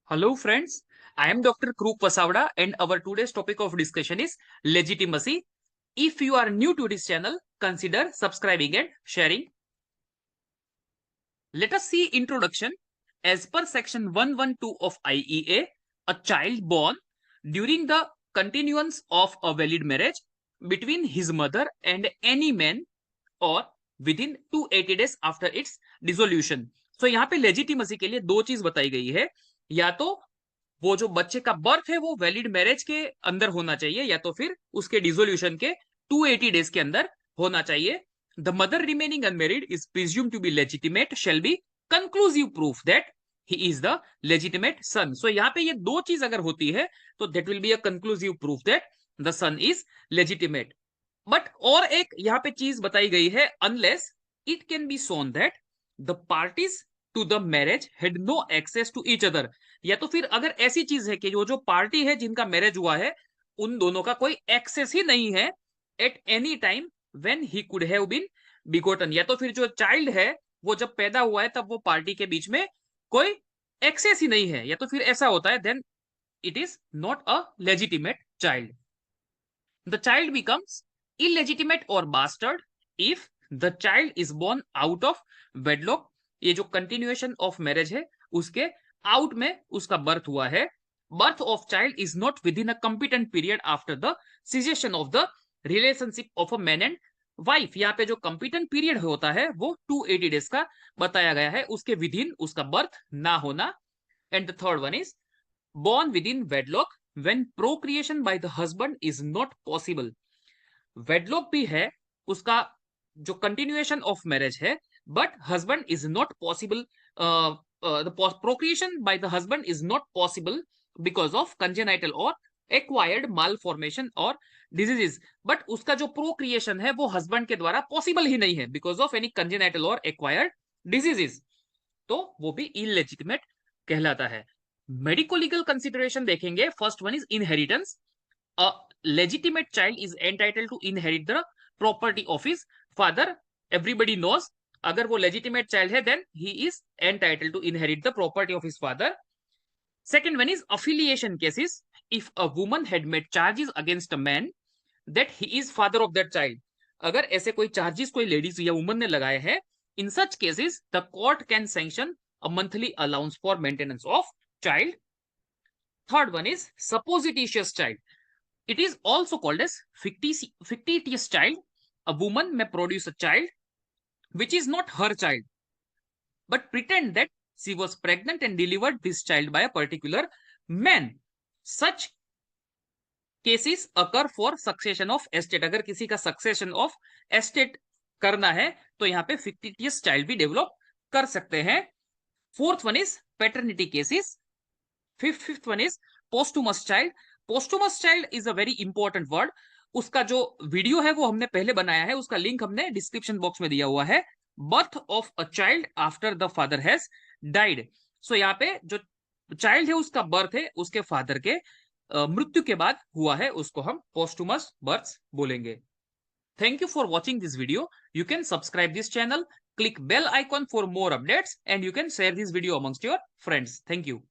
Hello, friends. I am Dr. Krup Pasavada, and our today's topic of discussion is legitimacy. If you are new to this channel, consider subscribing and sharing. Let us see introduction. As per section 112 of IEA, a child born during the continuance of a valid marriage between his mother and any man और with in 280 days after its dissolution. So यहाँ पे legitimacy के लिए दो चीज बताई गई है, या तो वो जो बच्चे का बर्थ है वो वैलिड मैरिज के अंदर होना चाहिए, या तो फिर उसके डिसोल्यूशन के 280 डेज के अंदर होना चाहिए। The mother remaining unmarried is presume to be legitimate shall be conclusive proof that he is the legitimate son. So यहाँ पे ये दो चीज अगर होती है तो that will be a conclusive proof that the son is legitimate. But और एक यहाँ पे चीज बताई गई है, unless it can be shown that the parties to the marriage had no access to each other, या तो फिर अगर ऐसी चीज है कि वो जो पार्टी है जिनका मैरिज हुआ है उन दोनों का कोई एक्सेस ही नहीं है at any time when he could have been begotten, या तो फिर जो चाइल्ड है वो जब पैदा हुआ है तब वो पार्टी के बीच में कोई एक्सेस ही नहीं है, या तो फिर ऐसा होता है, then it is not a legitimate child. The child becomes illegitimate or bastard if the child is born out of wedlock। ये जो continuation of marriage है उसके out में उसका birth हुआ है। birth of child is not within a competent period after the cessation of the relationship of a man and wife। यहाँ पे जो competent period होता है वो 280 days का बताया गया है, उसके within उसका birth ना होना। and the third one is born within wedlock when procreation by the husband is not possible। Wedlock भी है, उसका जो कंटिन्यूएशन ऑफ मैरिज है, but husband is not possible, procreation by the husband is not possible because of congenital और acquired माल formation और diseases. But उसका जो procreation है वो हस्बैंड के द्वारा पॉसिबल ही नहीं है बिकॉज ऑफ एनी कंजेनाइटल और एक्वायर्ड डिजीजेस, तो वो भी इलेजिटिमेट कहलाता है। मेडिको लीगल कंसिडरेशन देखेंगे। First one is inheritance. a legitimate child is entitled to inherit the property of his father। everybody knows अगर वो legitimate child है then he is entitled to inherit the property of his father। second one is affiliation cases। if a woman had made charges against a man that he is father of that child, अगर ऐसे कोई charges कोई ladies या woman ने लगाए हैं, in such cases the court can sanction a monthly allowance for maintenance of child। third one is supposititious child। it is also called as fictitious child। a woman may produce a child which is not her child but pretend that she was pregnant and delivered this child by a particular man। such cases occur for succession of estate। अगर किसी का succession of estate करना है तो यहाँ पे fictitious child भी develop कर सकते हैं। fourth one is paternity cases। fifth one is posthumous child। posthumous child is a very important word। उसका जो वीडियो है वो हमने पहले बनाया है, उसका लिंक हमने डिस्क्रिप्शन बॉक्स में दिया हुआ है। Birth of a child after the father has died. So यहाँ पे जो चाइल्ड है उसका बर्थ है उसके फादर के मृत्यु के बाद हुआ है, उसको हम पोस्टुमस बर्थ बोलेंगे। Thank you for watching this video. You can subscribe this channel, click bell icon for more updates, and you can share this video amongst your friends। Thank you।